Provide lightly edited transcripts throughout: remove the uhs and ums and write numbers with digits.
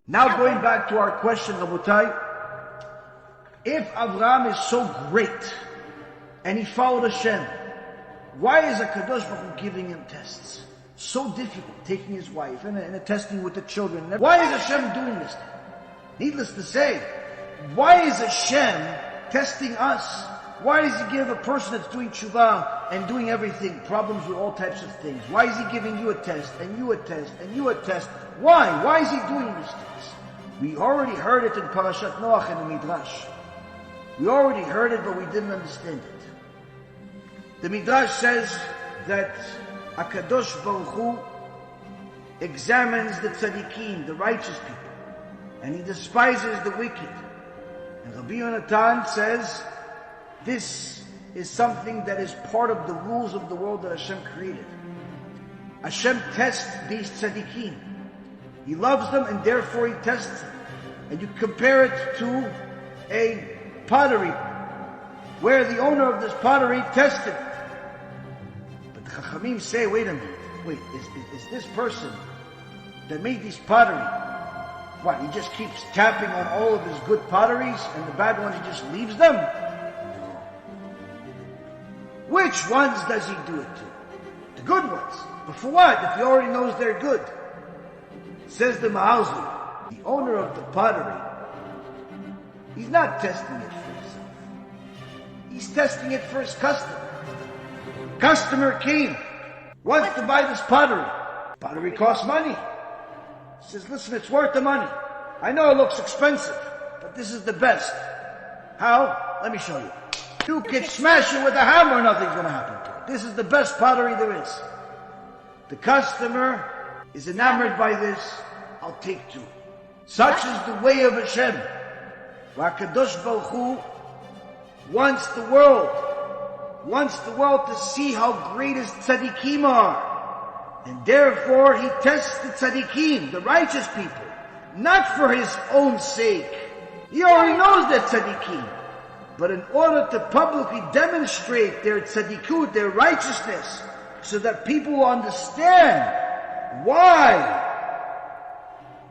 Now going back to our question, Rabotai, if Avraham is so great and he followed Hashem, why is HaKadosh Baruch Hu giving him tests? So difficult, taking his wife and testing with the children. Why is Hashem doing this? Needless to say, why is Hashem testing us? Why does he give a person that's doing tshuva and doing everything problems with all types of things? Why is he giving you a test and you a test and you a test? Why? Why is he doing these things? We already heard it in Parashat Noach in the Midrash. We already heard it, but we didn't understand it. The Midrash says that HaKadosh Baruch Hu examines the tzaddikim, the righteous people, and he despises the wicked. And Rabbi Yonatan says, this is something that is part of the rules of the world that Hashem created. Hashem tests these tzaddikim. He loves them and therefore he tests them. And you compare it to a pottery, where the owner of this pottery tested it. But the Chachamim say, wait a minute, is this person that made this pottery, what, he just keeps tapping on all of his good potteries and the bad ones he just leaves them? No. Which ones does he do it to? The good ones. But for what, if he already knows they're good? Says the Ma'alzi, the owner of the pottery, he's not testing it for himself. He's testing it for his customer. Customer came, wants to buy this pottery. Pottery costs money. He says, listen, it's worth the money. I know it looks expensive, but this is the best. How? Let me show you. You can smash it with a hammer, nothing's going to happen to it. This is the best pottery there is. The customer is enamored by this. I'll take two. Such is the way of Hashem. HaKadosh Baruch Hu wants the world to see how great his tzaddikim are. And therefore he tests the tzaddikim, the righteous people, not for his own sake. He already knows they're tzaddikim. But in order to publicly demonstrate their tzaddikut, their righteousness, so that people will understand why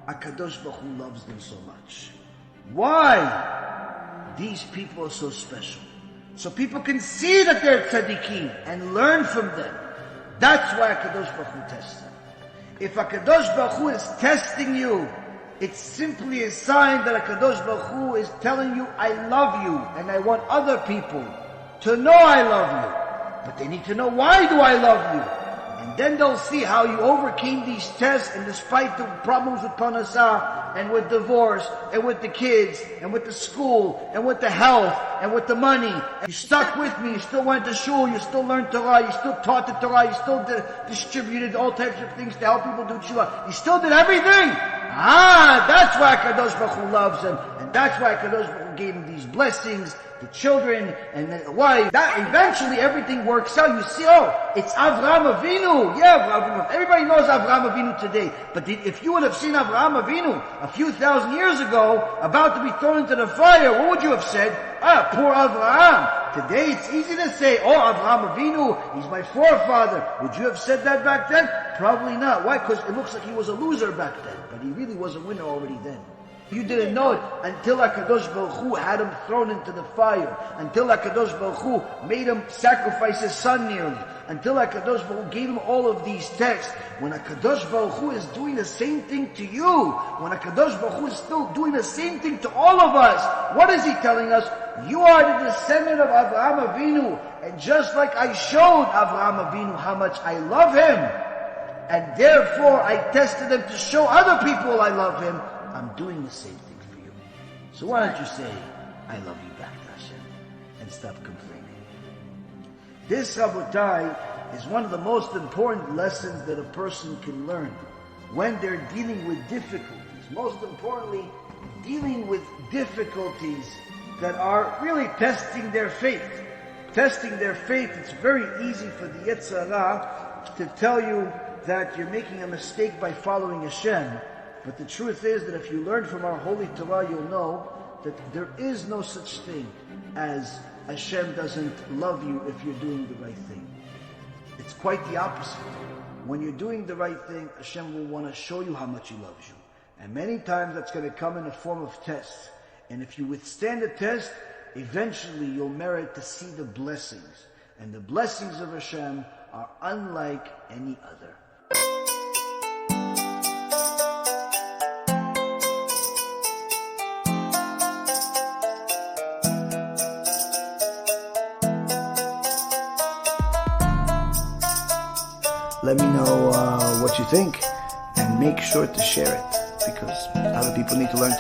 HaKadosh Baruch Hu loves them so much. Why these people are so special. So people can see that they're tzaddikim and learn from them. That's why HaKadosh Baruch Hu tests them. If HaKadosh Baruch Hu is testing you, it's simply a sign that HaKadosh Baruch Hu is telling you, I love you, and I want other people to know I love you. But they need to know, why do I love you? And then they'll see how you overcame these tests, and despite the problems with Parnassah, and with divorce, and with the kids, and with the school, and with the health, and with the money, you stuck with me, you still went to shul, you still learned Torah, you still taught the Torah, you still distributed all types of things to help people do tshuva. You still did everything! That's why HaKadosh Baruch Hu loves them, and that's why HaKadosh Baruch Hu gave him these blessings, the children, and the wife. That eventually everything works out. You see, it's Avraham Avinu. Yeah, everybody knows Avraham Avinu today. But if you would have seen Avraham Avinu a few thousand years ago, about to be thrown into the fire, what would you have said? Poor Avraham. Today it's easy to say, Avraham Avinu, he's my forefather. Would you have said that back then? Probably not. Why? Because it looks like he was a loser back then. But he really was a winner already then. You didn't know it until HaKadosh Baruch Hu had him thrown into the fire, until HaKadosh Baruch Hu made him sacrifice his son nearly, until HaKadosh Baruch Hu gave him all of these texts. When HaKadosh Baruch Hu is doing the same thing to you, when HaKadosh Baruch Hu is still doing the same thing to all of us, what is he telling us? You are the descendant of Avraham Avinu, and just like I showed Avraham Avinu how much I love him, and therefore I tested him to show other people I love him, I'm doing the same thing for you. So why don't you say, I love you back, Hashem, and stop complaining. This, Rabotai, is one of the most important lessons that a person can learn when they're dealing with difficulties. Most importantly, dealing with difficulties that are really testing their faith. Testing their faith, it's very easy for the Yetzer Hara to tell you that you're making a mistake by following Hashem. But the truth is that if you learn from our holy Torah, you'll know that there is no such thing as Hashem doesn't love you if you're doing the right thing. It's quite the opposite. When you're doing the right thing, Hashem will want to show you how much He loves you. And many times that's going to come in the form of tests. And if you withstand the test, eventually you'll merit to see the blessings. And the blessings of Hashem are unlike any other. Let me know what you think, and make sure to share it, because other people need to learn